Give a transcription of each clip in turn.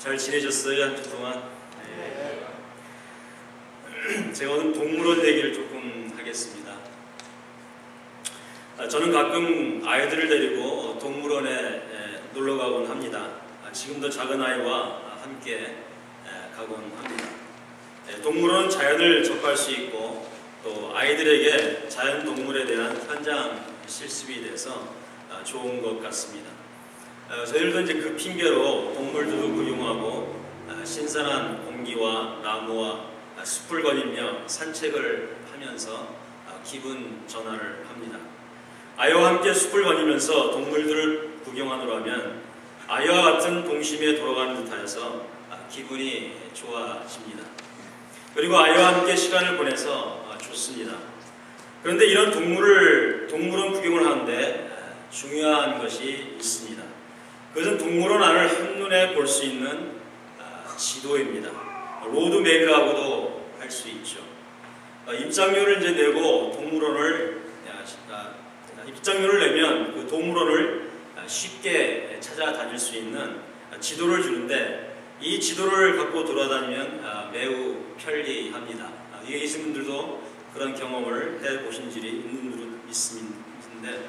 잘 지내셨어요? 한 주 동안? 네. 제가 오늘 동물원 얘기를 조금 하겠습니다. 저는 가끔 아이들을 데리고 동물원에 놀러 가곤 합니다. 지금도 작은 아이와 함께 가곤 합니다. 동물원은 자연을 접할 수 있고 또 아이들에게 자연동물에 대한 현장 실습이 돼서 좋은 것 같습니다. 저희들도 이제 그 핑계로 동물들도 구경하고 신선한 공기와 나무와 숲을 거닐며 산책을 하면서 기분 전환을 합니다. 아이와 함께 숲을 거니면서 동물들을 구경하느라 하면 아이와 같은 동심에 돌아가는 듯하여서 기분이 좋아집니다. 그리고 아이와 함께 시간을 보내서 좋습니다. 그런데 이런 동물원 구경을 하는데 중요한 것이 있습니다. 그것은 동물원 안을 한눈에 볼 수 있는 지도입니다. 로드맵이라고도 할 수 있죠. 입장료를 이제 내고 입장료를 내면 그 동물원을 쉽게 찾아다닐 수 있는 지도를 주는데 이 지도를 갖고 돌아다니면 매우 편리합니다. 여기 계신 분들도 그런 경험을 해보신 적이 있는 분들은 있는데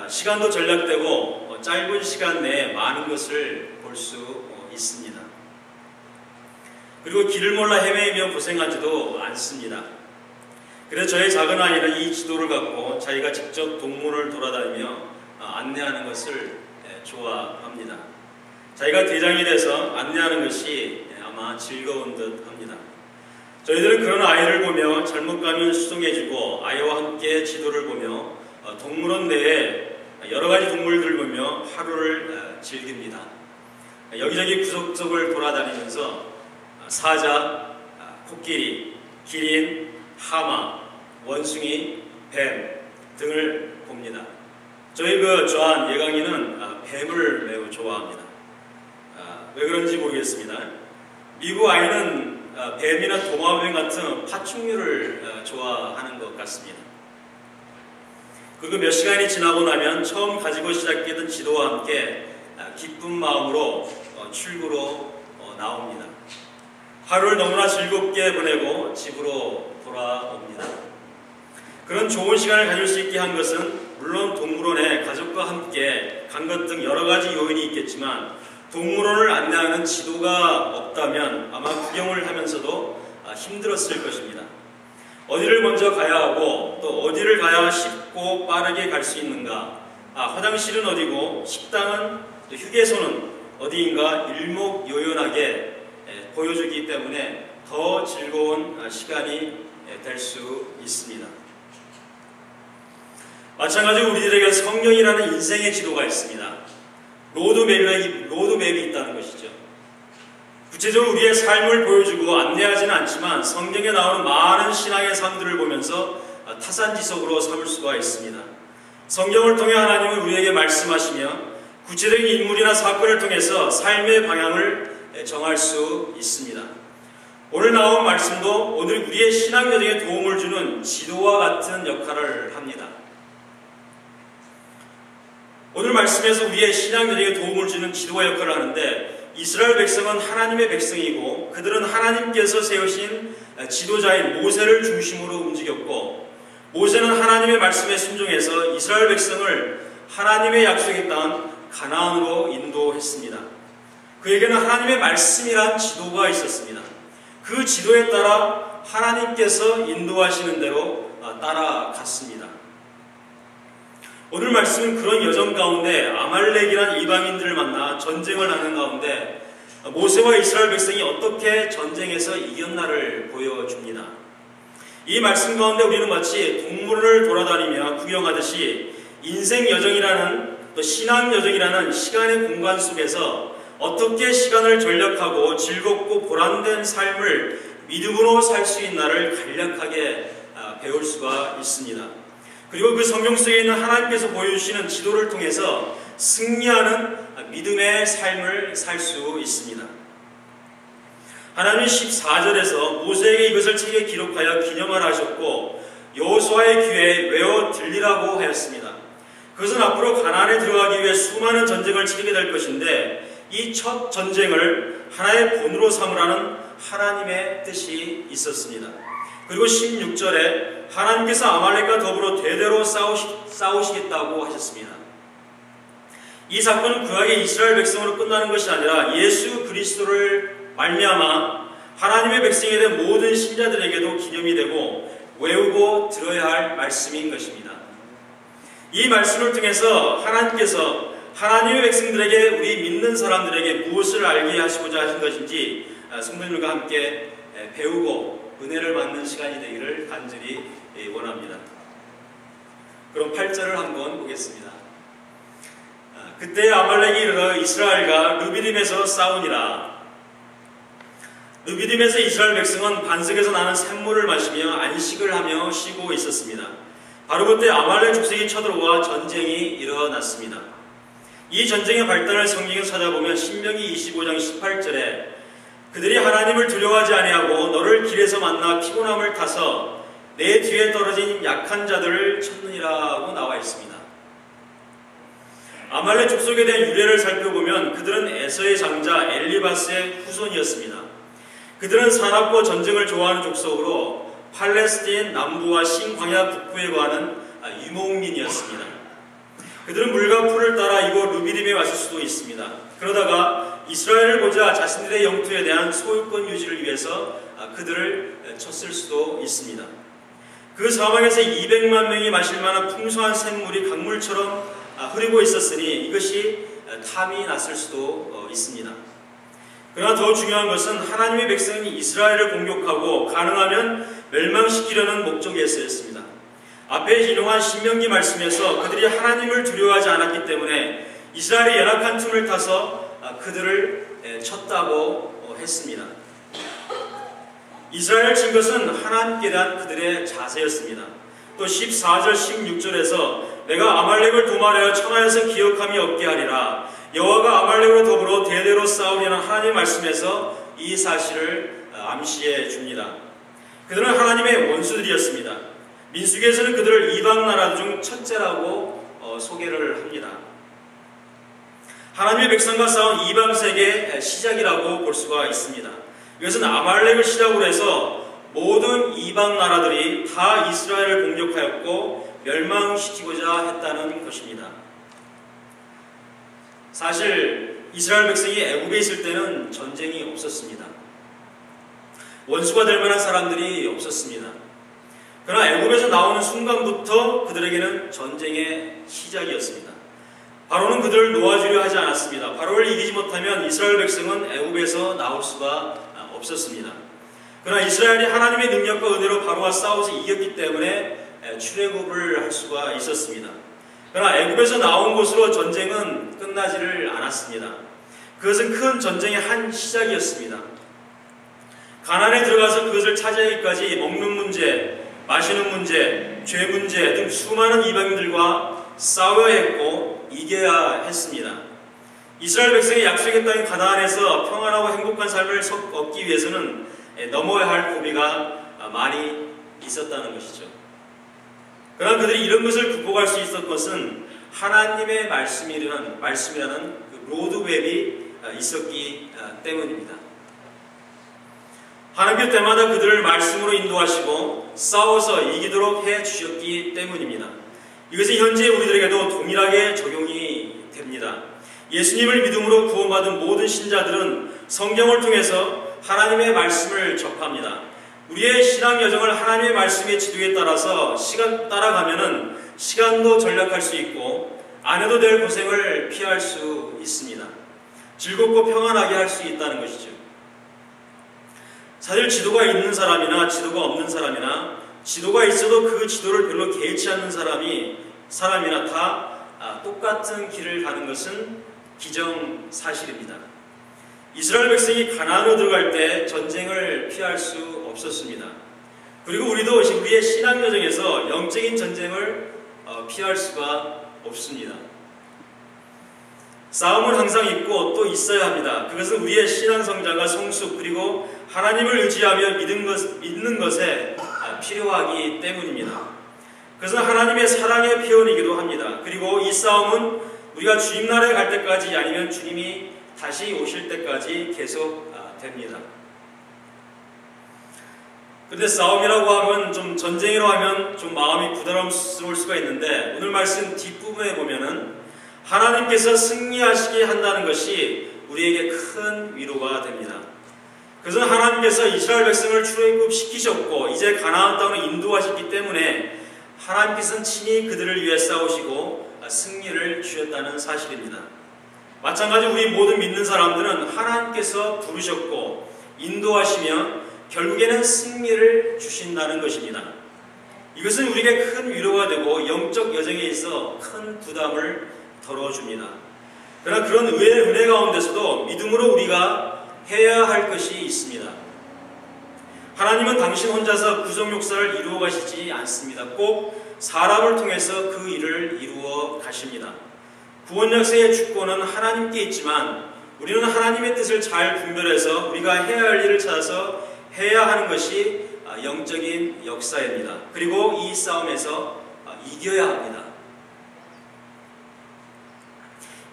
시간도 절약되고 짧은 시간 내에 많은 것을 볼 수 있습니다. 그리고 길을 몰라 헤매이며 고생하지도 않습니다. 그래서 저희 작은 아이는 이 지도를 갖고 자기가 직접 동물원을 돌아다니며 안내하는 것을 좋아합니다. 자기가 대장이 돼서 안내하는 것이 아마 즐거운 듯 합니다. 저희들은 그런 아이를 보며 잘못 가면 수동해지고 아이와 함께 지도를 보며 동물원 내에 여러 가지 동물들을 보며 하루를 즐깁니다. 여기저기 구석구석을 돌아다니면서 사자, 코끼리, 기린, 하마, 원숭이, 뱀 등을 봅니다. 저희 조한 예강이는 뱀을 매우 좋아합니다. 왜 그런지 모르겠습니다. 미국 아이는 뱀이나 도마뱀 같은 파충류를 좋아하는 것 같습니다. 그리고 몇 시간이 지나고 나면 처음 가지고 시작했던 지도와 함께 기쁜 마음으로 출구로 나옵니다. 하루를 너무나 즐겁게 보내고 집으로 돌아옵니다. 그런 좋은 시간을 가질 수 있게 한 것은 물론 동물원에 가족과 함께 간 것 등 여러 가지 요인이 있겠지만 동물원을 안내하는 지도가 없다면 아마 구경을 하면서도 힘들었을 것입니다. 어디를 먼저 가야 하고 또 어디를 가야 쉽고 빠르게 갈 수 있는가, 화장실은 어디고 식당은 또 휴게소는 어디인가 일목요연하게 보여주기 때문에 더 즐거운 시간이 될 수 있습니다. 마찬가지로 우리들에게 성경이라는 인생의 지도가 있습니다. 로드맵이 있다는 것이죠. 구체적으로 우리의 삶을 보여주고 안내하지는 않지만 성경에 나오는 많은 신앙의 삶들을 보면서 타산지석으로 삼을 수가 있습니다. 성경을 통해 하나님은 우리에게 말씀하시며 구체적인 인물이나 사건을 통해서 삶의 방향을 정할 수 있습니다. 오늘 나온 말씀도 오늘 우리의 신앙 여정에 도움을 주는 지도와 같은 역할을 합니다. 오늘 말씀에서 우리의 신앙 여정에 도움을 주는 지도와 역할을 하는데 이스라엘 백성은 하나님의 백성이고 그들은 하나님께서 세우신 지도자인 모세를 중심으로 움직였고 모세는 하나님의 말씀에 순종해서 이스라엘 백성을 하나님의 약속의 땅 가나안으로 인도했습니다. 그에게는 하나님의 말씀이란 지도가 있었습니다. 그 지도에 따라 하나님께서 인도하시는 대로 따라갔습니다. 오늘 말씀은 그런 여정 가운데 아말렉이란 이방인들을 만나 전쟁을 하는 가운데 모세와 이스라엘 백성이 어떻게 전쟁에서 이겼나를 보여줍니다. 이 말씀 가운데 우리는 마치 동물을 돌아다니며 구경하듯이 인생 여정이라는 또 신앙 여정이라는 시간의 공간 속에서 어떻게 시간을 전략하고 즐겁고 보람된 삶을 믿음으로 살 수 있나를 간략하게 배울 수가 있습니다. 그리고 그 성경 속에 있는 하나님께서 보여주시는 지도를 통해서 승리하는 믿음의 삶을 살 수 있습니다. 하나님은 14절에서 모세에게 이것을 책에 기록하여 기념하라 하셨고 여호수아의 귀에 외워 들리라고 하였습니다. 그것은 앞으로 가나안에 들어가기 위해 수많은 전쟁을 치르게 될 것인데 이 첫 전쟁을 하나의 본으로 삼으라는 하나님의 뜻이 있었습니다. 그리고 16절에 하나님께서 아말렉과 더불어 대대로 싸우시겠다고 하셨습니다. 이 사건은 구약의 이스라엘 백성으로 끝나는 것이 아니라 예수 그리스도를 말미암아 하나님의 백성이 된 모든 신자들에게도 기념이 되고 외우고 들어야 할 말씀인 것입니다. 이 말씀을 통해서 하나님께서 하나님의 백성들에게, 우리 믿는 사람들에게 무엇을 알게 하시고자 하신 것인지 성도님과 함께 배우고 은혜를 받는 시간이 되기를 간절히 원합니다. 그럼 8절을 한번 보겠습니다. 그때 아말렉이 이르러 이스라엘과 르비딤에서 싸우니라. 르비딤에서 이스라엘 백성은 반석에서 나는 샘물을 마시며 안식을 하며 쉬고 있었습니다. 바로 그때 아말렉 족속이 쳐들어와 전쟁이 일어났습니다. 이 전쟁의 발단을 성경에서 찾아보면 신명기 25장 18절에 그들이 하나님을 두려워하지 아니하고 너를 길에서 만나 피곤함을 타서 내 뒤에 떨어진 약한 자들을 쳤느니라고 나와 있습니다. 아말렉 족속에 대한 유래를 살펴보면 그들은 에서의 장자 엘리바스의 후손이었습니다. 그들은 산악과 전쟁을 좋아하는 족속으로 팔레스틴 남부와 신광야 북부에 거하는 유목민이었습니다. 그들은 물과 풀을 따라 이곳 르비딤에 왔을 수도 있습니다. 그러다가 이스라엘을 보자 자신들의 영토에 대한 소유권 유지를 위해서 그들을 쳤을 수도 있습니다. 그 사막에서 200만 명이 마실 만한 풍성한 샘물이 강물처럼 흐르고 있었으니 이것이 탐이 났을 수도 있습니다. 그러나 더 중요한 것은 하나님의 백성이 이스라엘을 공격하고 가능하면 멸망시키려는 목적이었습니다. 앞에 인용한 신명기 말씀에서 그들이 하나님을 두려워하지 않았기 때문에 이스라엘의 연약한 틈을 타서 그들을 쳤다고 했습니다. 이스라엘을 친 것은 하나님께 대한 그들의 자세였습니다. 또 14절 16절에서 내가 아말렉을 도말하여 천하에서 기억함이 없게 하리라. 여호와가 아말렉으로 더불어 대대로 싸우리라는 하나님의 말씀에서 이 사실을 암시해 줍니다. 그들은 하나님의 원수들이었습니다. 민수기에서는 그들을 이방 나라 중 첫째라고 소개를 합니다. 하나님의 백성과 싸운 이방 세계의 시작이라고 볼 수가 있습니다. 이것은 아말렉을 시작으로 해서 모든 이방 나라들이 다 이스라엘을 공격하였고 멸망시키고자 했다는 것입니다. 사실 이스라엘 백성이 애굽에 있을 때는 전쟁이 없었습니다. 원수가 될 만한 사람들이 없었습니다. 그러나 애굽에서 나오는 순간부터 그들에게는 전쟁의 시작이었습니다. 바로는 그들을 놓아주려 하지 않았습니다. 바로를 이기지 못하면 이스라엘 백성은 애굽에서 나올 수가 없었습니다. 그러나 이스라엘이 하나님의 능력과 은혜로 바로와 싸워서 이겼기 때문에 출애굽을 할 수가 있었습니다. 그러나 애굽에서 나온 곳으로 전쟁은 끝나지를 않았습니다. 그것은 큰 전쟁의 한 시작이었습니다. 가나안에 들어가서 그것을 차지하기까지 먹는 문제, 마시는 문제, 죄 문제 등 수많은 이방인들과 싸워야 했고 이겨야 했습니다. 이스라엘 백성이 약속의 땅인 가나안에서 평안하고 행복한 삶을 얻기 위해서는 넘어야 할 고비가 많이 있었다는 것이죠. 그러나 그들이 이런 것을 극복할 수 있었던 것은 하나님의 말씀이라는 그 로드맵이 있었기 때문입니다. 하나님께서 때마다 그들을 말씀으로 인도하시고 싸워서 이기도록 해주셨기 때문입니다. 이것은 현재 우리들에게도 동일하게 적용이 됩니다. 예수님을 믿음으로 구원받은 모든 신자들은 성경을 통해서 하나님의 말씀을 접합니다. 우리의 신앙 여정을 하나님의 말씀의 지도에 따라서 따라가면은 시간도 절약할 수 있고 안 해도 될 고생을 피할 수 있습니다. 즐겁고 평안하게 할 수 있다는 것이죠. 사실 지도가 있는 사람이나 지도가 없는 사람이나 지도가 있어도 그 지도를 별로 개의치 않는 사람이나 다 똑같은 길을 가는 것은 기정사실입니다. 이스라엘 백성이 가나안으로 들어갈 때 전쟁을 피할 수 없었습니다. 그리고 우리도 우리의 신앙 여정에서 영적인 전쟁을 피할 수가 없습니다. 싸움은 항상 있고 또 있어야 합니다. 그것은 우리의 신앙 성장과 성숙 그리고 하나님을 의지하며 믿는 것에 필요하기 때문입니다. 그것은 하나님의 사랑의 표현이기도 합니다. 그리고 이 싸움은 우리가 주님 나라에 갈 때까지 아니면 주님이 다시 오실 때까지 계속 됩니다. 근데 싸움이라고 하면 좀 전쟁이라고 하면 좀 마음이 부담스러울 수가 있는데 오늘 말씀 뒷부분에 보면은 하나님께서 승리하시게 한다는 것이 우리에게 큰 위로가 됩니다. 그것은 하나님께서 이스라엘 백성을 출애굽시키셨고 이제 가나안 땅으로 인도하셨기 때문에 하나님께서는 친히 그들을 위해 싸우시고 승리를 주셨다는 사실입니다. 마찬가지로 우리 모든 믿는 사람들은 하나님께서 부르셨고 인도하시면 결국에는 승리를 주신다는 것입니다. 이것은 우리에게 큰 위로가 되고 영적 여정에 있어 큰 부담을 덜어줍니다. 그러나 그런 은혜 가운데서도 믿음으로 우리가 해야 할 것이 있습니다. 하나님은 당신 혼자서 구속 역사를 이루어 가시지 않습니다. 꼭 사람을 통해서 그 일을 이루어 가십니다. 구원 역사의 주권은 하나님께 있지만 우리는 하나님의 뜻을 잘 분별해서 우리가 해야 할 일을 찾아서 해야 하는 것이 영적인 역사입니다. 그리고 이 싸움에서 이겨야 합니다.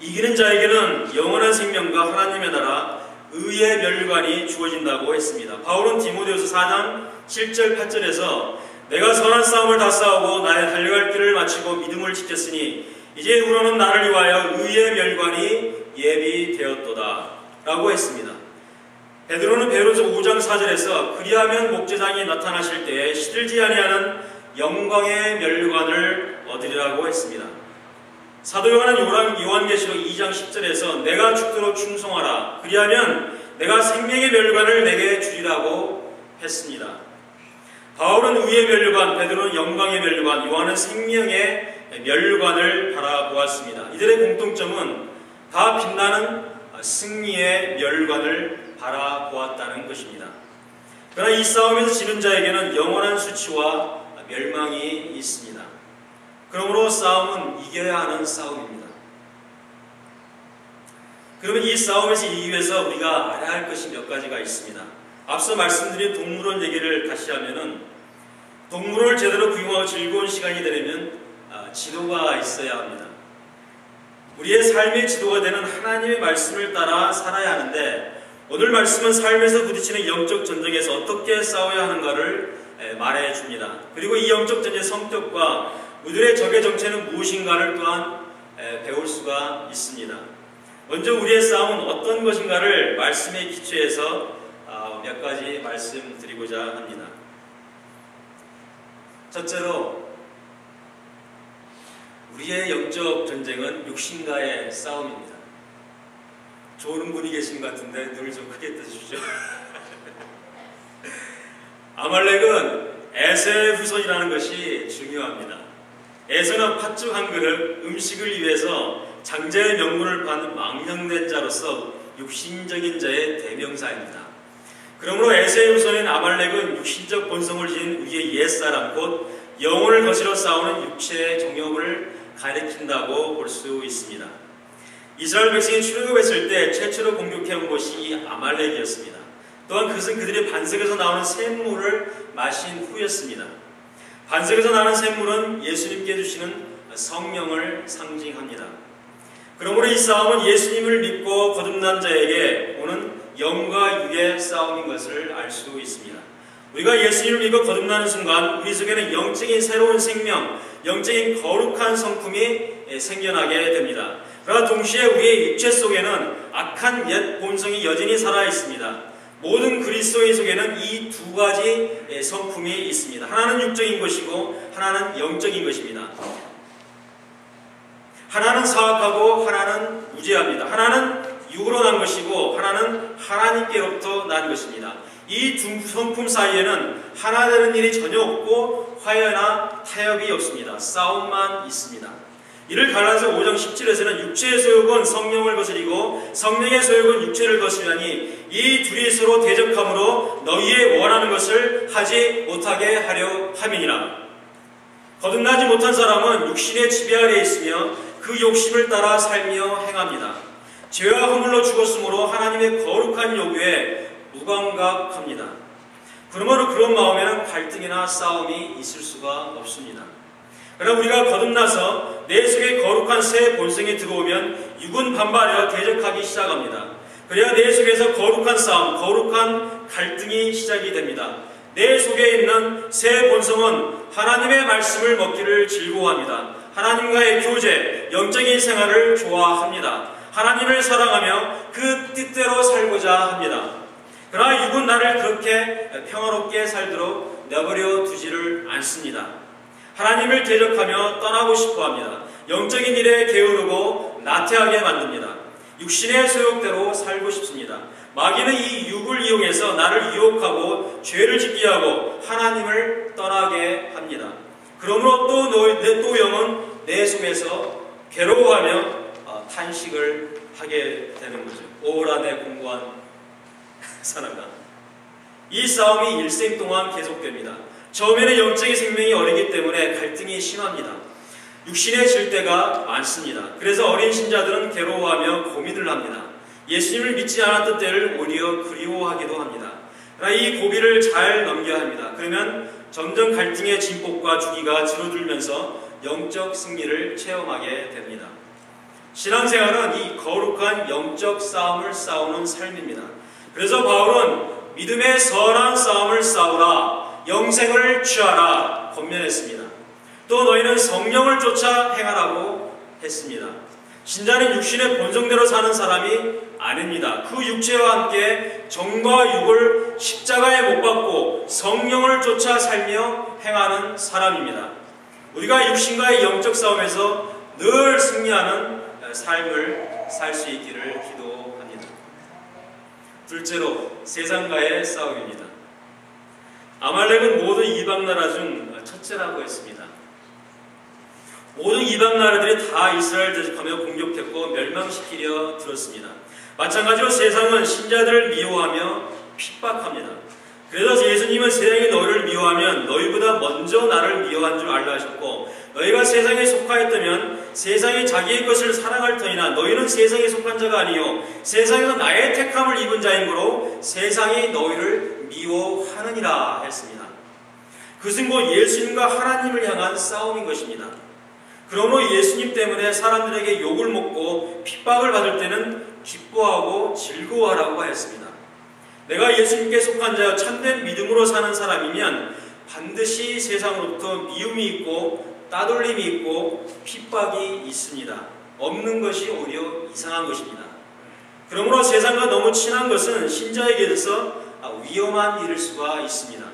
이기는 자에게는 영원한 생명과 하나님의 나라 의의 멸관이 주어진다고 했습니다. 바울은 디모데후서 4장 7절 8절에서 내가 선한 싸움을 다 싸우고 나의 달려갈 길을 마치고 믿음을 지켰으니 이제후로는 나를 위하여 의의 멸관이 예비되었도다 라고 했습니다. 베드로는 베드로서 5장 4절에서 그리하면 목제장이 나타나실 때에 시들지 아니하는 영광의 멸관을 얻으리라고 했습니다. 사도 요한은 요한계시록 2장 10절에서 내가 죽도록 충성하라 그리하면 내가 생명의 멸관을 내게 주리라고 했습니다. 바울은 의의 멸관, 베드로는 영광의 멸관, 요한은 생명의 멸관을 바라보았습니다. 이들의 공통점은 다 빛나는 승리의 멸관을 바라보았다는 것입니다. 그러나 이 싸움에서 지는 자에게는 영원한 수치와 멸망이 있습니다. 그러므로 싸움은 이겨야 하는 싸움입니다. 그러면 이 싸움에서 이기기 위해서 우리가 알아야 할 것이 몇 가지가 있습니다. 앞서 말씀드린 동물원 얘기를 다시 하면은 동물원을 제대로 구경하고 즐거운 시간이 되려면 지도가 있어야 합니다. 우리의 삶의 지도가 되는 하나님의 말씀을 따라 살아야 하는데 오늘 말씀은 삶에서 부딪히는 영적 전쟁에서 어떻게 싸워야 하는가를 말해 줍니다. 그리고 이 영적 전쟁의 성격과 우리의 적의 정체는 무엇인가를 또한 배울 수가 있습니다. 먼저 우리의 싸움은 어떤 것인가를 말씀에 기초해서 몇 가지 말씀드리고자 합니다. 첫째로 우리의 영적 전쟁은 육신과의 싸움입니다. 좋은 분이 계신 것 같은데 눈을 좀 크게 뜨주십시오. 아말렉은 에서의 후손이라는 것이 중요합니다. 에서는 팥죽 한 그릇 음식을 위해서 장자의 명분을 받는 망령된 자로서 육신적인 자의 대명사입니다. 그러므로 에서의 후손인 아말렉은 육신적 본성을 지닌 우리의 옛사람 곧 영혼을 거스려 싸우는 육체의 정욕을 가리킨다고 볼 수 있습니다. 이스라엘 백성이 출애굽했을 때 최초로 공격해온 것이 아말렉이었습니다. 또한 그것은 그들이 반석에서 나오는 샘물을 마신 후였습니다. 반석에서 나는 샘물은 예수님께 주시는 성령을 상징합니다. 그러므로 이 싸움은 예수님을 믿고 거듭난 자에게 오는 영과 육의 싸움인 것을 알 수 있습니다. 우리가 예수님을 믿고 거듭나는 순간 우리 속에는 영적인 새로운 생명, 영적인 거룩한 성품이 생겨나게 됩니다. 그러나 동시에 우리의 육체 속에는 악한 옛 본성이 여전히 살아있습니다. 모든 그리스도인 속에는 이 두 가지 성품이 있습니다. 하나는 육적인 것이고 하나는 영적인 것입니다. 하나는 사악하고 하나는 무죄합니다. 하나는 육으로 난 것이고 하나는 하나님께로부터 난 것입니다. 이 두 성품 사이에는 하나 되는 일이 전혀 없고 화해나 타협이 없습니다. 싸움만 있습니다. 이를 갈라서 5장 17절에서는 육체의 소욕은 성령을 거스리고 성령의 소욕은 육체를 거스리하니 이 둘이 서로 대적함으로 너희의 원하는 것을 하지 못하게 하려 함이니라. 거듭나지 못한 사람은 육신의 지배 아래에 있으며 그 욕심을 따라 살며 행합니다. 죄와 허물로 죽었으므로 하나님의 거룩한 요구에 무감각합니다. 그러므로 그런 마음에는 갈등이나 싸움이 있을 수가 없습니다. 그러나 우리가 거듭나서 내 속에 거룩한 새 본성이 들어오면 육은 반발하여 대적하기 시작합니다. 그래야 내 속에서 거룩한 싸움, 거룩한 갈등이 시작이 됩니다. 내 속에 있는 새 본성은 하나님의 말씀을 먹기를 즐거워합니다. 하나님과의 교제, 영적인 생활을 좋아합니다. 하나님을 사랑하며 그 뜻대로 살고자 합니다. 그러나 육은 나를 그렇게 평화롭게 살도록 내버려 두지를 않습니다. 하나님을 대적하며 떠나고 싶어합니다. 영적인 일에 게으르고 나태하게 만듭니다. 육신의 소욕대로 살고 싶습니다. 마귀는 이 육을 이용해서 나를 유혹하고 죄를 짓게 하고 하나님을 떠나게 합니다. 그러므로 또 영은 내 속에서 괴로워하며 탄식을 하게 되는 거죠. 오라 내 공고한 사나가. 이 싸움이 일생 동안 계속됩니다. 처음에는 영적인 생명이 어리기 때문에 갈등이 심합니다. 육신의 질대가 많습니다. 그래서 어린 신자들은 괴로워하며 고민을 합니다. 예수님을 믿지 않았던 때를 오히려 그리워하기도 합니다. 그러나 이 고비를 잘 넘겨야 합니다. 그러면 점점 갈등의 진폭과 주기가 줄어들면서 영적 승리를 체험하게 됩니다. 신앙생활은 이 거룩한 영적 싸움을 싸우는 삶입니다. 그래서 바울은 믿음의 선한 싸움을 싸우라, 영생을 취하라 권면했습니다. 또 너희는 성령을 쫓아 행하라고 했습니다. 신자는 육신의 본성대로 사는 사람이 아닙니다. 그 육체와 함께 정과 육을 십자가에 못 박고 성령을 쫓아 살며 행하는 사람입니다. 우리가 육신과의 영적 싸움에서 늘 승리하는 삶을 살 수 있기를 기도합니다. 둘째로 세상과의 싸움입니다. 아말렉은 모든 이방 나라 중 첫째라고 했습니다. 모든 이방 나라들이 다 이스라엘 대적하며 공격했고 멸망시키려 들었습니다. 마찬가지로 세상은 신자들을 미워하며 핍박합니다. 그래서 예수님은 세상이 너희를 미워하면 너희보다 먼저 나를 미워한 줄 알라 하셨고, 너희가 세상에 속하였다면 세상이 자기의 것을 사랑할 터이나 너희는 세상에 속한 자가 아니요 세상에서 나의 택함을 입은 자이므로 세상이 너희를 미워하느니라 했습니다. 그것은 곧 예수님과 하나님을 향한 싸움인 것입니다. 그러므로 예수님 때문에 사람들에게 욕을 먹고 핍박을 받을 때는 기뻐하고 즐거워하라고 하였습니다. 내가 예수님께 속한 자여 참된 믿음으로 사는 사람이면 반드시 세상으로부터 미움이 있고 따돌림이 있고 핍박이 있습니다. 없는 것이 오히려 이상한 것입니다. 그러므로 세상과 너무 친한 것은 신자에게 있어서 위험한 일일 수가 있습니다.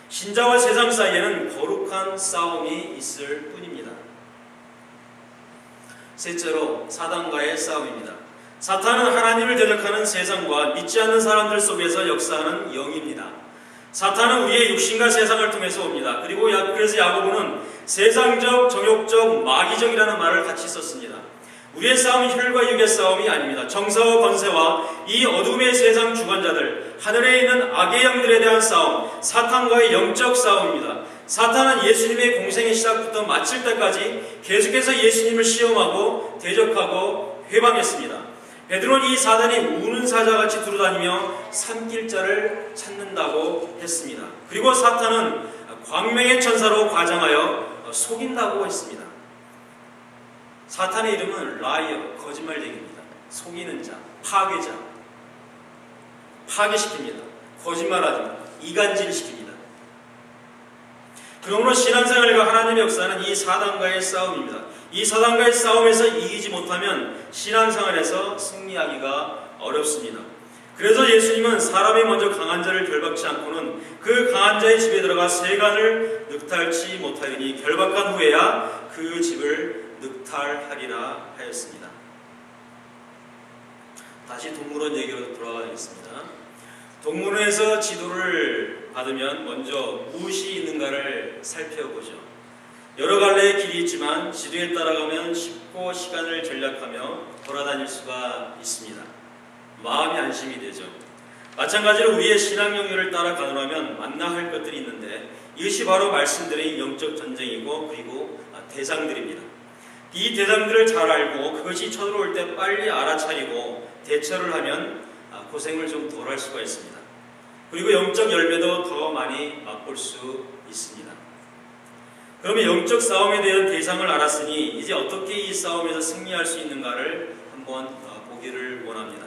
신자와 세상 사이에는 거룩한 싸움이 있을 뿐입니다. 셋째로 사단과의 싸움입니다. 사탄은 하나님을 대적하는 세상과 믿지 않는 사람들 속에서 역사하는 영입니다. 사탄은 우리의 육신과 세상을 통해서 옵니다. 그리고 그래서 야고보는 세상적, 정욕적, 마귀적이라는 말을 같이 썼습니다. 우리의 싸움이 혈과 육의 싸움이 아닙니다. 정사와 권세와 이 어둠의 세상 주관자들, 하늘에 있는 악의 영들에 대한 싸움, 사탄과의 영적 싸움입니다. 사탄은 예수님의 공생의 시작부터 마칠 때까지 계속해서 예수님을 시험하고 대적하고 회방했습니다. 베드로는 이 사단이 우는 사자같이 두루다니며 삼킬 자를 찾는다고 했습니다. 그리고 사탄은 광명의 천사로 과장하여 속인다고 했습니다. 사탄의 이름은 라이어, 거짓말쟁이입니다. 속이는 자, 파괴자, 파괴시킵니다. 거짓말하지, 이간질시킵니다. 그러므로 신앙생활과 하나님의 역사는 이 사단과의 싸움입니다. 이 사단과의 싸움에서 이기지 못하면 신앙생활에서 승리하기가 어렵습니다. 그래서 예수님은 사람이 먼저 강한 자를 결박치 않고는 그 강한 자의 집에 들어가 세간을 늑탈치 못하리니 결박한 후에야 그 집을 늑탈하리라 하였습니다. 다시 동물원 얘기로 돌아가겠습니다. 동물원에서 지도를 받으면 먼저 무엇이 있는가를 살펴보죠. 여러 갈래의 길이 있지만 지도에 따라가면 쉽고 시간을 절약하며 돌아다닐 수가 있습니다. 마음이 안심이 되죠. 마찬가지로 우리의 신앙 영역을 따라 가노라면 만나야 할 것들이 있는데 이것이 바로 말씀드린 영적 전쟁이고 그리고 대상들입니다. 이 대상들을 잘 알고 그것이 쳐들어올 때 빨리 알아차리고 대처를 하면 고생을 좀 덜 할 수가 있습니다. 그리고 영적 열매도 더 많이 맛볼 수 있습니다. 그러면 영적 싸움에 대한 대상을 알았으니 이제 어떻게 이 싸움에서 승리할 수 있는가를 한번 보기를 원합니다.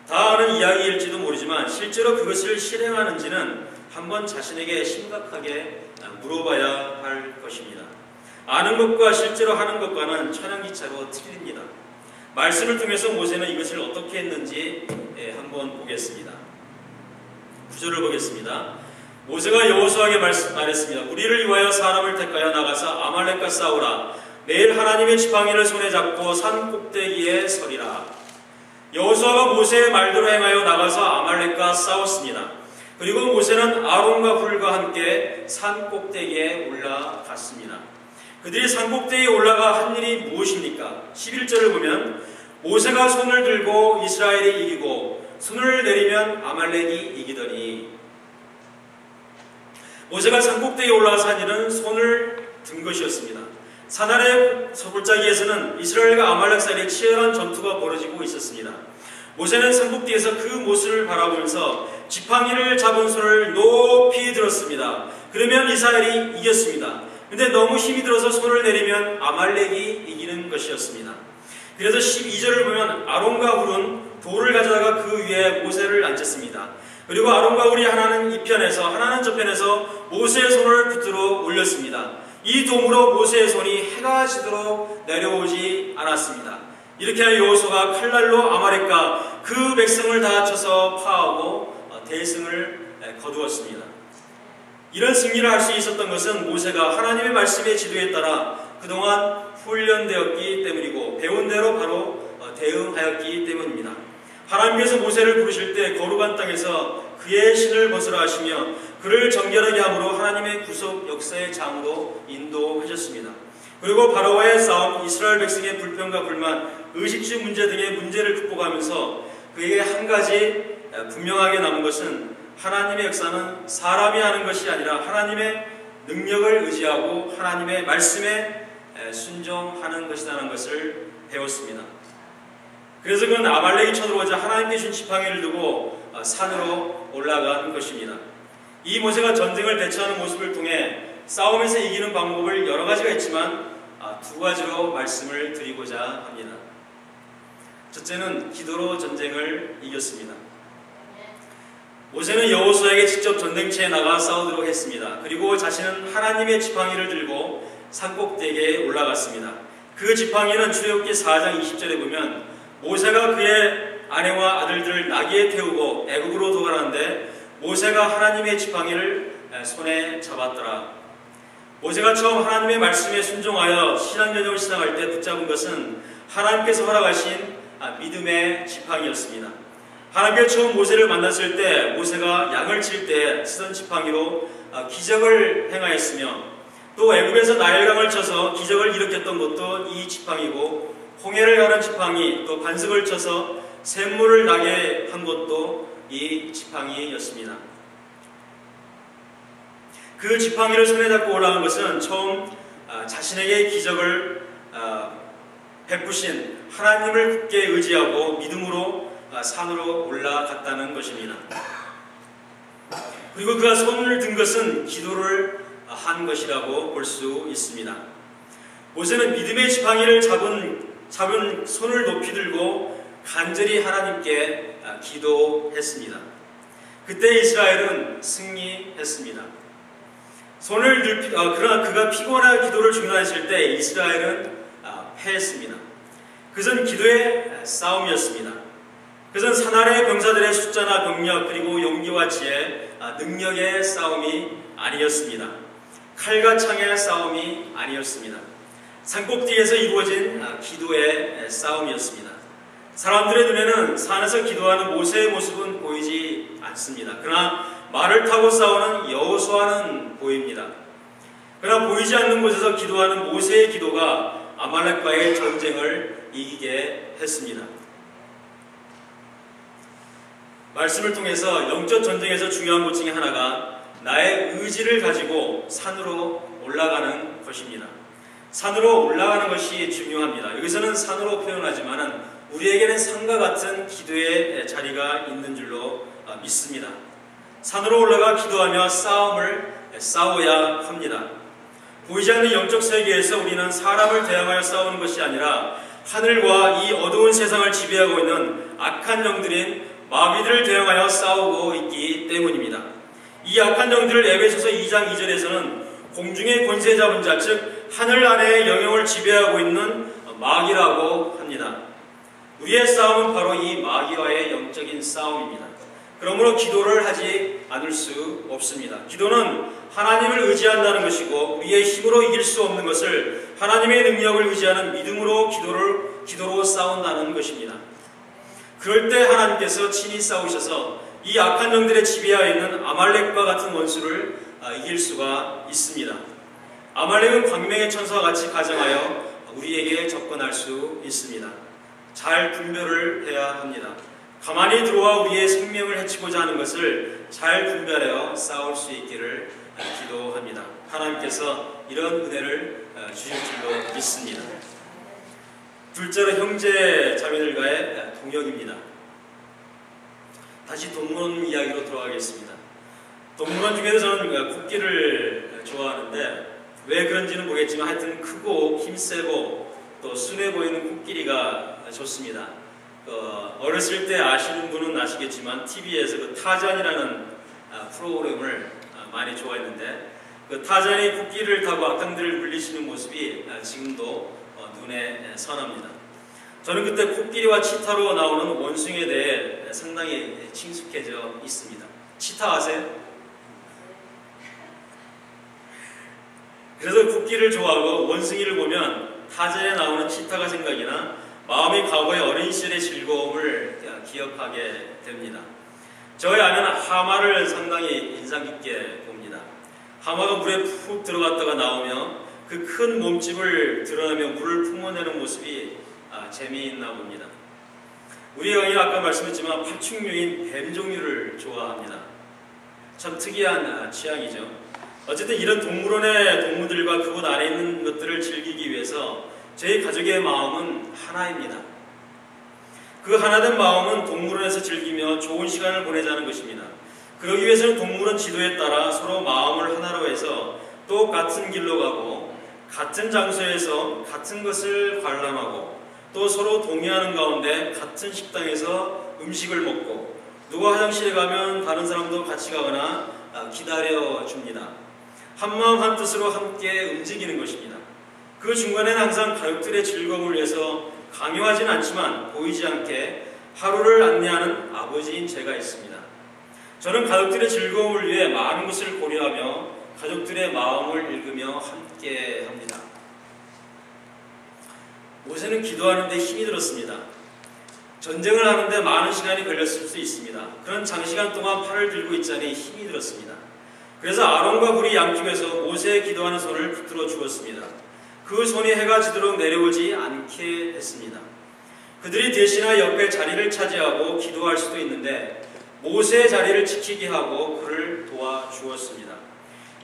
다 아는 좋아하는 이야기일지도 모르지만 실제로 그것을 실행하는지는 한번 자신에게 심각하게 물어봐야 할 것입니다. 아는 것과 실제로 하는 것과는 천양지차로 틀립니다. 말씀을 통해서 모세는 이것을 어떻게 했는지 한번 보겠습니다. 9절을 보겠습니다. 모세가 여호수아에게 말했습니다. 우리를 위하여 사람을 택하여 나가서 아말렉과 싸우라. 내일 하나님의 지팡이를 손에 잡고 산 꼭대기에 서리라. 여호수아가 모세의 말대로 행하여 나가서 아말렉과 싸웠습니다. 그리고 모세는 아론과 훌과 함께 산 꼭대기에 올라갔습니다. 그들이 산 꼭대기에 올라가 한 일이 무엇입니까? 11절을 보면 모세가 손을 들고 이스라엘이 이기고 손을 내리면 아말렉이 이기더니, 모세가 산 꼭대기에 올라가서 한 일은 손을 든 것이었습니다. 산 아래 골짜기에서는 이스라엘과 아말렉 사이에 치열한 전투가 벌어지고 있었습니다. 모세는 산 꼭대기에서 그 모습을 바라보면서 지팡이를 잡은 손을 높이 들었습니다. 그러면 이스라엘이 이겼습니다. 근데 너무 힘이 들어서 손을 내리면 아말렉이 이기는 것이었습니다. 그래서 12절을 보면 아론과 훌은 돌을 가져다가 그 위에 모세를 앉혔습니다. 그리고 아론과 훌이 하나는 이편에서 하나는 저편에서 모세의 손을 붙들어 올렸습니다. 이 도무로 모세의 손이 해가 지도록 내려오지 않았습니다. 이렇게 하여 여호수아가 칼날로 아말렉과 그 백성을 다 쳐서 파하고 대승을 거두었습니다. 이런 승리를 할 수 있었던 것은 모세가 하나님의 말씀의 지도에 따라 그동안 훈련되었기 때문이고 배운 대로 바로 대응하였기 때문입니다. 하나님께서 모세를 부르실 때 거룩한 땅에서 그의 신을 벗으라 하시며 그를 정결하게 함으로 하나님의 구속 역사의 장으로 인도하셨습니다. 그리고 바로와의 싸움, 이스라엘 백성의 불평과 불만, 의식주 문제 등의 문제를 극복하면서 그에게 한 가지 분명하게 남은 것은 하나님의 역사는 사람이 하는 것이 아니라 하나님의 능력을 의지하고 하나님의 말씀에 순종하는 것이라는 것을 배웠습니다. 그래서 그는 아말렉이 쳐들어오자 하나님께 준 지팡이를 두고 산으로 올라간 것입니다. 이 모세가 전쟁을 대처하는 모습을 통해 싸움에서 이기는 방법을 여러 가지가 있지만 두 가지로 말씀을 드리고자 합니다. 첫째는 기도로 전쟁을 이겼습니다. 모세는 여호수아에게 직접 전쟁터에 나가 싸우도록 했습니다. 그리고 자신은 하나님의 지팡이를 들고 산꼭대기에 올라갔습니다. 그 지팡이는 출애굽기 4장 20절에 보면 모세가 그의 아내와 아들들을 나귀에 태우고 애굽으로 도망하는데 모세가 하나님의 지팡이를 손에 잡았더라. 모세가 처음 하나님의 말씀에 순종하여 신앙여정을 시작할 때 붙잡은 것은 하나님께서 허락하신 믿음의 지팡이였습니다. 하나님께서 처음 모세를 만났을 때 모세가 양을 칠 때 쓰던 지팡이로 기적을 행하였으며 또 애굽에서 나일강을 쳐서 기적을 일으켰던 것도 이 지팡이고 홍해를 가른 지팡이, 또 반석을 쳐서 샘물을 나게 한 것도 이 지팡이였습니다. 그 지팡이를 손에 잡고 올라간 것은 처음 자신에게 기적을 베푸신 하나님을 굳게 의지하고 믿음으로 산으로 올라갔다는 것입니다. 그리고 그가 손을 든 것은 기도를 한 것이라고 볼 수 있습니다. 모세는 믿음의 지팡이를 잡은 손을 높이 들고 간절히 하나님께 기도했습니다. 그때 이스라엘은 승리했습니다. 그러나 그가 피곤한 기도를 중단했을 때 이스라엘은 패했습니다. 그것은 기도의 싸움이었습니다. 그것은 산 아래 병사들의 숫자나 병력 그리고 용기와 지혜, 능력의 싸움이 아니었습니다. 칼과 창의 싸움이 아니었습니다. 산꼭대기에서 이루어진 기도의 싸움이었습니다. 사람들의 눈에는 산에서 기도하는 모세의 모습은 보이지 않습니다. 그러나 말을 타고 싸우는 여호수아는 보입니다. 그러나 보이지 않는 곳에서 기도하는 모세의 기도가 아말렉과의 전쟁을 이기게 했습니다. 말씀을 통해서 영적 전쟁에서 중요한 것 중에 하나가 나의 의지를 가지고 산으로 올라가는 것입니다. 산으로 올라가는 것이 중요합니다. 여기서는 산으로 표현하지만 우리에게는 산과 같은 기도의 자리가 있는 줄로 믿습니다. 산으로 올라가 기도하며 싸움을 싸워야 합니다. 보이지 않는 영적 세계에서 우리는 사람을 대항하여 싸우는 것이 아니라 하늘과 이 어두운 세상을 지배하고 있는 악한 영들인 마귀들을 대항하여 싸우고 있기 때문입니다. 이 악한 영들을 에베소서 2장 2절에서는 공중의 권세 잡은 자, 즉 하늘 아래의 영역을 지배하고 있는 마귀라고 합니다. 우리의 싸움은 바로 이 마귀와의 영적인 싸움입니다. 그러므로 기도를 하지 않을 수 없습니다. 기도는 하나님을 의지한다는 것이고 우리의 힘으로 이길 수 없는 것을 하나님의 능력을 의지하는 믿음으로 기도로 싸운다는 것입니다. 그럴 때 하나님께서 친히 싸우셔서 이 악한 영들의 지배하에 있는 아말렉과 같은 원수를 이길 수가 있습니다. 아말렉은 광명의 천사와 같이 가정하여 우리에게 접근할 수 있습니다. 잘 분별을 해야 합니다. 가만히 들어와 우리의 생명을 해치고자 하는 것을 잘 분별하여 싸울 수 있기를 기도합니다. 하나님께서 이런 은혜를 주실 줄로 믿습니다. 둘째로 형제 자매들과의 동역입니다. 다시 동물원 이야기로 들어가겠습니다. 동물원 중에서 저는 코끼리를 좋아하는데 왜 그런지는 모르겠지만 하여튼 크고 힘세고 또 순해 보이는 코끼리가 좋습니다. 어렸을 때 아시는 분은 아시겠지만 TV에서 그 타잔이라는 프로그램을 많이 좋아했는데 그 타잔이 코끼리를 타고 악당들을 물리치는 모습이 지금도 눈에 선합니다. 저는 그때 코끼리와 치타로 나오는 원숭이에 대해 상당히 친숙해져 있습니다. 치타 아세요? 그래서 코끼리를 좋아하고 원숭이를 보면 타잔에 나오는 치타가 생각이나 마음이 과거의 어린 시절의 즐거움을 기억하게 됩니다. 저희 아내는 하마를 상당히 인상 깊게 봅니다. 하마가 물에 푹 들어갔다가 나오며 그 큰 몸집을 드러내며 물을 품어내는 모습이 재미있나 봅니다. 우리 아이는 아까 말씀했지만 파충류인 뱀 종류를 좋아합니다. 참 특이한 취향이죠. 어쨌든 이런 동물원의 동물들과 그곳 안에 있는 것들을 즐기기 위해서 저희 가족의 마음은 하나입니다. 그 하나된 마음은 동물원에서 즐기며 좋은 시간을 보내자는 것입니다. 그러기 위해서는 동물원 지도에 따라 서로 마음을 하나로 해서 똑같은 길로 가고 같은 장소에서 같은 것을 관람하고 또 서로 동의하는 가운데 같은 식당에서 음식을 먹고 누가 화장실에 가면 다른 사람도 같이 가거나 기다려줍니다. 한마음 한뜻으로 함께 움직이는 것입니다. 그 중간에는 항상 가족들의 즐거움을 위해서 강요하진 않지만 보이지 않게 하루를 안내하는 아버지인 제가 있습니다. 저는 가족들의 즐거움을 위해 많은 것을 고려하며 가족들의 마음을 읽으며 함께 합니다. 모세는 기도하는데 힘이 들었습니다. 전쟁을 하는데 많은 시간이 걸렸을 수 있습니다. 그런 장시간 동안 팔을 들고 있자니 힘이 들었습니다. 그래서 아론과 훌이 양쪽에서 모세의 기도하는 손을 붙들어 주었습니다. 그 손이 해가 지도록 내려오지 않게 했습니다. 그들이 대신하여 옆에 자리를 차지하고 기도할 수도 있는데 모세의 자리를 지키게 하고 그를 도와주었습니다.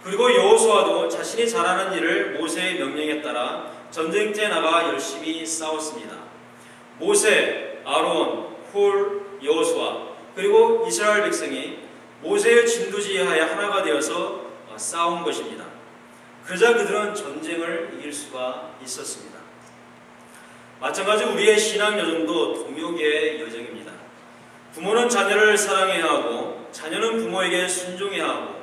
그리고 여호수아도 자신이 잘하는 일을 모세의 명령에 따라 전쟁터에 나가 열심히 싸웠습니다. 모세, 아론, 훌, 여호수아 그리고 이스라엘 백성이 모세의 진두지하에 하나가 되어서 싸운 것입니다. 그러자 그들은 전쟁을 이길 수가 있었습니다. 마찬가지로 우리의 신앙 여정도 동역의 여정입니다. 부모는 자녀를 사랑해야 하고 자녀는 부모에게 순종해야 하고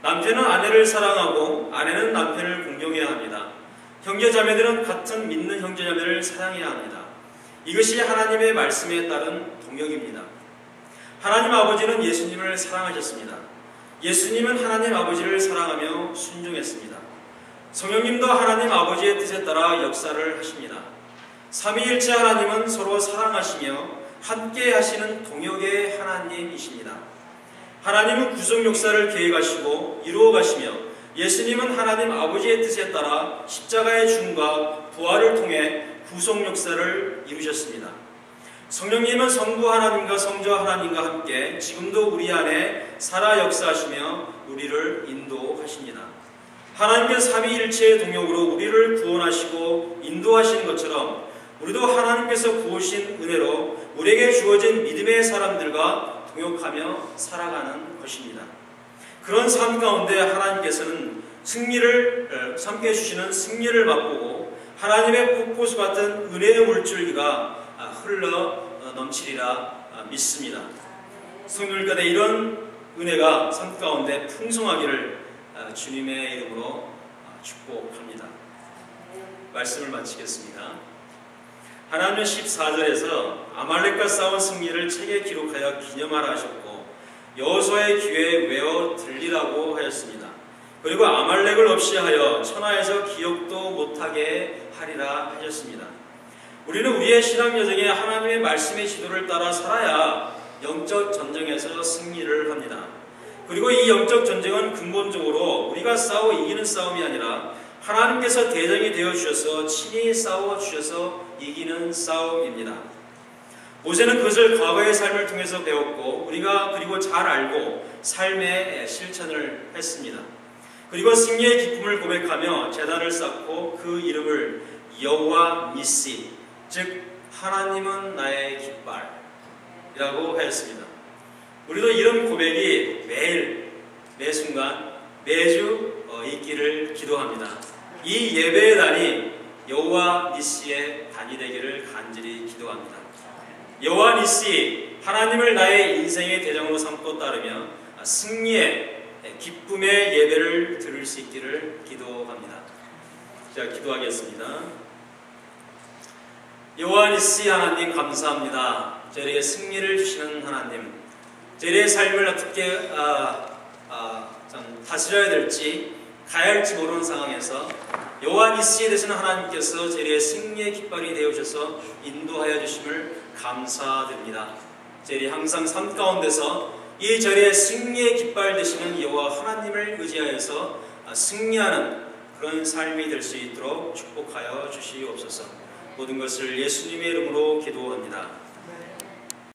남편은 아내를 사랑하고 아내는 남편을 공경해야 합니다. 형제자매들은 같은 믿는 형제자매를 사랑해야 합니다. 이것이 하나님의 말씀에 따른 동역입니다. 하나님 아버지는 예수님을 사랑하셨습니다. 예수님은 하나님 아버지를 사랑하며 순종했습니다. 성령님도 하나님 아버지의 뜻에 따라 역사를 하십니다. 삼위일체 하나님은 서로 사랑하시며 함께 하시는 동역의 하나님이십니다. 하나님은 구속 역사를 계획하시고 이루어 가시며 예수님은 하나님 아버지의 뜻에 따라 십자가의 죽음과 부활을 통해 구속 역사를 이루셨습니다. 성령님은 성부 하나님과 성자 하나님과 함께 지금도 우리 안에 살아 역사하시며 우리를 인도하십니다. 하나님께서 삼위일체의 동역으로 우리를 구원하시고 인도하시는 것처럼 우리도 하나님께서 부으신 은혜로 우리에게 주어진 믿음의 사람들과 동역하며 살아가는 것입니다. 그런 삶 가운데 하나님께서는 함께 주시는 승리를 맛보고 하나님의 폭포수 같은 은혜의 물줄기가 흘러 넘치리라 믿습니다. 성령일까지 이런 은혜가 삶 가운데 풍성하기를 주님의 이름으로 축복합니다. 말씀을 마치겠습니다. 하나님은 14절에서 아말렉과 싸운 승리를 책에 기록하여 기념하라 하셨고 여호수아의 귀에 외워 들리라고 하였습니다. 그리고 아말렉을 없이 하여 천하에서 기억도 못하게 하리라 하셨습니다. 우리는 우리의 신앙 여정에 하나님의 말씀의 지도를 따라 살아야 영적 전쟁에서 승리를 합니다. 그리고 이 영적 전쟁은 근본적으로 우리가 싸워 이기는 싸움이 아니라 하나님께서 대장이 되어 주셔서 친히 싸워 주셔서 이기는 싸움입니다. 모세는 그것을 과거의 삶을 통해서 배웠고 우리가 그리고 잘 알고 삶의 실천을 했습니다. 그리고 승리의 기쁨을 고백하며 제단을 쌓고 그 이름을 여호와 니시, 즉 하나님은 나의 깃발이라고 하였습니다. 우리도 이런 고백이 매일, 매 순간, 매주 있기를 기도합니다. 이 예배의 단이 여호와 니시의 단이 되기를 간절히 기도합니다. 여호와 니시, 하나님을 나의 인생의 대장으로 삼고 따르며 승리의 기쁨의 예배를 드릴 수 있기를 기도합니다. 자, 기도하겠습니다. 여호와 니시 하나님 감사합니다. 저희에게 승리를 주시는 하나님, 저희의 삶을 어떻게 다스려야 될지 가야 할지 모르는 상황에서 여호와 니시 되시는 하나님께서 저희의 승리의 깃발이 되어주셔서 인도하여 주심을 감사드립니다. 저희 항상 삶 가운데서 이 자리에 승리의 깃발 되시는 여호와 하나님을 의지하여서 승리하는 그런 삶이 될 수 있도록 축복하여 주시옵소서. 모든 것을 예수님의 이름으로 기도합니다.